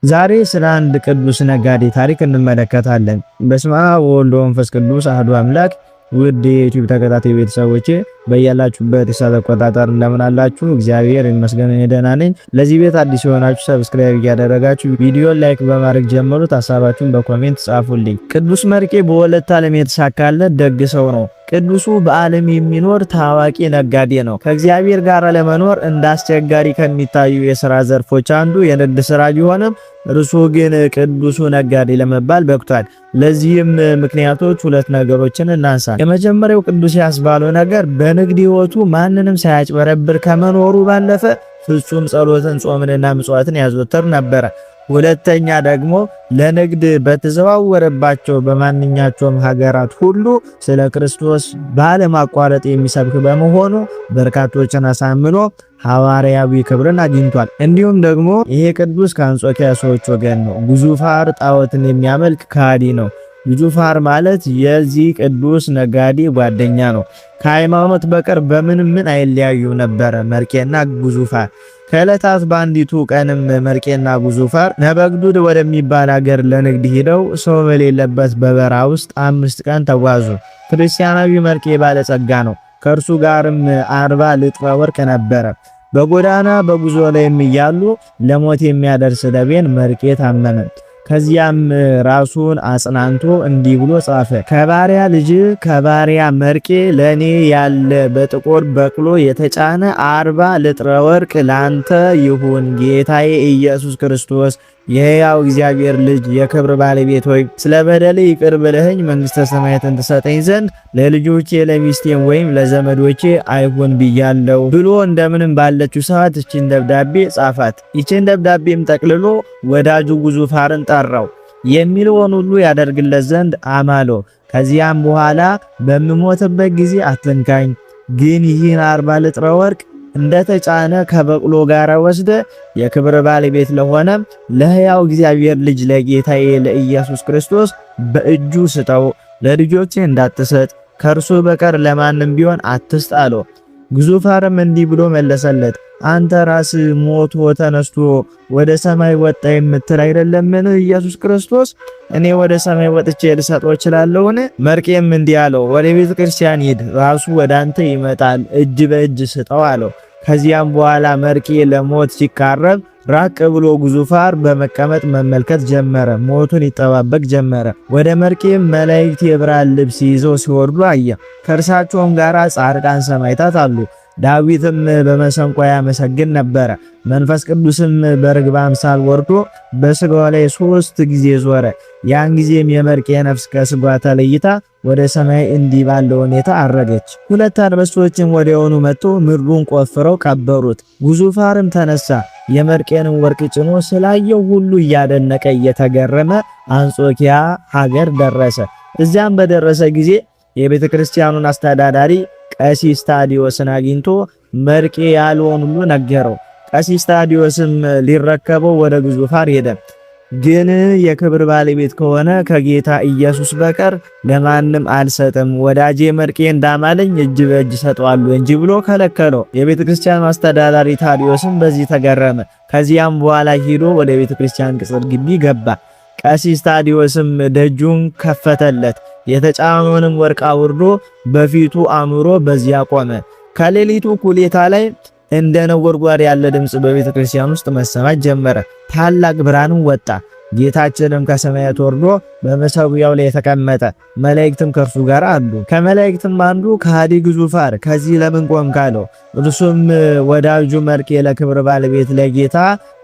ዛሬ ስለ አንድ ቅዱስ ነጋዴ ታሪክ እንመለከታለን። በስመ አብ ወወልድ ወመንፈስ ቅዱስ አሐዱ አምላክ። ውድ የዩቲዩብ ተከታታይ ቤተሰቦቼ በያላችሁበት የሰዓት አቆጣጠር እንደምን አላችሁ? እግዚአብሔር ይመስገን እኔ ደህና ነኝ። ለዚህ ቤት አዲስ የሆናችሁ ሰብስክራይብ እያደረጋችሁ ቪዲዮን ላይክ በማድረግ ጀምሩት። ሐሳባችሁን በኮሜንት ጻፉልኝ። ቅዱስ መርቄ በሁለት ዓለም የተሳካለት ደግ ሰው ነው። ቅዱሱ በዓለም የሚኖር ታዋቂ ነጋዴ ነው። ከእግዚአብሔር ጋር ለመኖር እንዳስቸጋሪ ከሚታዩ የሥራ ዘርፎች አንዱ የንግድ ሥራ ቢሆንም እርሱ ግን ቅዱሱ ነጋዴ ለመባል በቅቷል። ለዚህም ምክንያቶች ሁለት ነገሮችን እናንሳ። የመጀመሪያው ቅዱስ ያስባለው ነገር በንግድ ሕይወቱ ማንንም ሳያጭበረብር ከመኖሩ ባለፈ ፍጹም ጸሎትን፣ ጾምንና ምጽዋትን ያዘወትር ነበረ። ሁለተኛ ደግሞ ለንግድ በተዘዋወረባቸው በማንኛቸውም ሀገራት ሁሉ ስለ ክርስቶስ ባለማቋረጥ የሚሰብክ በመሆኑ በርካቶችን አሳምኖ ሐዋርያዊ ክብርን አግኝቷል። እንዲሁም ደግሞ ይሄ ቅዱስ ከአንጾኪያ ሰዎች ወገን ነው። ጉዙፋር ጣዖትን የሚያመልክ ከሃዲ ነው። ጉዙፋር ማለት የዚህ ቅዱስ ነጋዴ ጓደኛ ነው። ከሃይማኖት በቀር በምን አይለያዩ ነበረ መርቄና ጉዙፋር። ከዕለታት በአንዲቱ ቀንም መርቄና ጉዙፋር ነበግዱድ ወደሚባል ሀገር ለንግድ ሄደው ሰው በሌለበት በበረሃ ውስጥ 5 ቀን ተጓዙ። ክርስቲያናዊ መርቄ ባለጸጋ ነው። ከእርሱ ጋርም 40 ልጥረ ወርቅ ነበረ። በጎዳና በጉዞ ላይም እያሉ ለሞት የሚያደርስ ደዌን መርቄ ታመመ። ከዚያም ራሱን አጽናንቶ እንዲህ ብሎ ጻፈ። ከባሪያ ልጅ ከባሪያ መርቄ ለኔ ያለ በጥቁር በቅሎ የተጫነ 40 ልጥረ ወርቅ ላንተ ይሁን። ጌታዬ ኢየሱስ ክርስቶስ የሕያው እግዚአብሔር ልጅ የክብር ባለቤት ሆይ ስለ በደሌ ይቅር ብለኸኝ መንግሥተ ሰማያትን ትሰጠኝ ዘንድ ለልጆቼ ለሚስቴም ወይም ለዘመዶቼ አይሁን ብያለሁ ብሎ እንደምንም ባለችው ሰዓት እቺን ደብዳቤ ጻፋት። ይቺን ደብዳቤም ጠቅልሎ ወዳጁ ጉዙፋርን ጠራው። የሚለውን ሁሉ ያደርግለት ዘንድ አማለው። ከዚያም በኋላ በምሞትበት ጊዜ አትንካኝ፣ ግን ይህን 40 ልጥረ ወርቅ እንደተጫነ ከበቅሎ ጋር ወስደ የክብር ባለቤት ለሆነ ለሕያው እግዚአብሔር ልጅ ለጌታዬ ለኢየሱስ ክርስቶስ በእጁ ስጠው። ለልጆቼ እንዳትሰጥ ከእርሱ በቀር ለማንም ቢሆን አትስጥ አለው። ጉዙፋርም እንዲህ ብሎ መለሰለት፣ አንተ ራስህ ሞቶ ተነስቶ ወደ ሰማይ ወጣ የምትል አይደለምን? ኢየሱስ ክርስቶስ እኔ ወደ ሰማይ ወጥቼ ልሰጠው እችላለሁን? መርቄም እንዲህ አለው፣ ወደ ቤተ ክርስቲያን ሂድ፣ ራሱ ወደ አንተ ይመጣል፣ እጅ በእጅ ስጠው አለው። ከዚያም በኋላ መርቄ ለሞት ሲቃረብ ራቅ ብሎ ጉዙፋር በመቀመጥ መመልከት ጀመረ። ሞቱን ይጠባበቅ ጀመረ። ወደ መርቄም መላእክት የብርሃን ልብስ ይዘው ሲወርዱ አየ። ከእርሳቸውም ጋር ጻድቃን ሰማዕታት አሉ። ዳዊትም በመሰንቆ ያመሰግን ነበረ። መንፈስ ቅዱስም በርግብ አምሳል ወርዶ በስጋው ላይ 3 ጊዜ ዞረ። ያን ጊዜም የመርቄ ነፍስ ከስጋዋ ተለይታ ወደ ሰማይ እንዲህ ባለው ሁኔታ አረገች። 2 አንበሶችም ወዲያውኑ መጥቶ ምድሩን ቆፍረው ቀበሩት። ጉዙፋርም ተነሳ። የመርቄንም ወርቅ ጭኖ ስላየው ሁሉ እያደነቀ እየተገረመ አንጾኪያ ሀገር ደረሰ። እዚያም በደረሰ ጊዜ የቤተ ክርስቲያኑን አስተዳዳሪ ቀሲስ ታዲዮስን አግኝቶ መርቄ ያለውን ሁሉ ነገረው። ቀሲስ ታዲዮስም ሊረከበው ወደ ጉዙፋር ሄደ። ግን የክብር ባለቤት ከሆነ ከጌታ ኢየሱስ በቀር ለማንም አልሰጥም፣ ወዳጄ መርቄ እንዳማለኝ እጅ በእጅ ሰጠዋለሁ እንጂ ብሎ ከለከለው። የቤተ ክርስቲያን አስተዳዳሪ ታዲዮስም በዚህ ተገረመ። ከዚያም በኋላ ሄዶ ወደ ቤተ ክርስቲያን ቅጽር ግቢ ገባ። ቀሲስ ታዲዮስም ደጁን ከፈተለት። የተጫነውንም ወርቅ አውርዶ በፊቱ አኑሮ በዚያ ቆመ። ከሌሊቱ ኩሌታ ላይ እንደ ነጎድጓድ ያለ ድምጽ በቤተ ክርስቲያን ውስጥ መሰማት ጀመረ። ታላቅ ብርሃንም ወጣ። ጌታችንም ከሰማያት ወርዶ በመሰዊያው ላይ ተቀመጠ። መላእክትም ከእርሱ ጋር አሉ። ከመላእክትም አንዱ ከሃዲ ጉዙፋር ከዚህ ለምን ቆምክ አለው። እርሱም ወዳጁ መርቄ ለክብር ባለቤት ለጌታ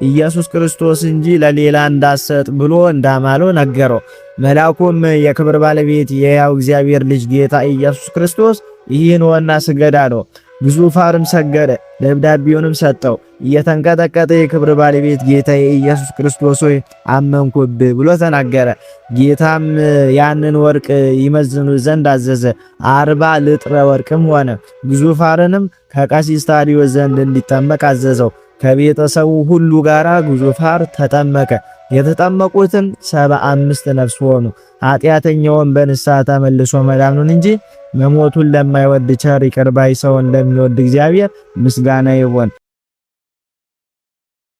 ኢየሱስ ክርስቶስ እንጂ ለሌላ እንዳሰጥ ብሎ እንዳማለው ነገረው። መልአኩም የክብር ባለቤት የሕያው እግዚአብሔር ልጅ ጌታ ኢየሱስ ክርስቶስ ይህን ወና ስገድ አለው። ጉዙፋርም ሰገደ። ደብዳቤውንም ሰጠው። እየተንቀጠቀጠ የክብር ባለቤት ጌታ የኢየሱስ ክርስቶስ ሆይ አመንኩብህ ብሎ ተናገረ። ጌታም ያንን ወርቅ ይመዝኑ ዘንድ አዘዘ። 40 ልጥረ ወርቅም ሆነ። ጉዙፋርንም ከቀሲስ ታዲዮስ ዘንድ እንዲጠመቅ አዘዘው። ከቤተሰቡ ሁሉ ጋራ ጉዙፋር ተጠመቀ። የተጠመቁትም 75 ነፍስ ሆኑ። ኃጢአተኛውን በንስሐ ተመልሶ መዳኑን እንጂ መሞቱን ለማይወድ ቸር ይቅር ባይ ሰውን ለሚወድ እግዚአብሔር ምስጋና ይሁን።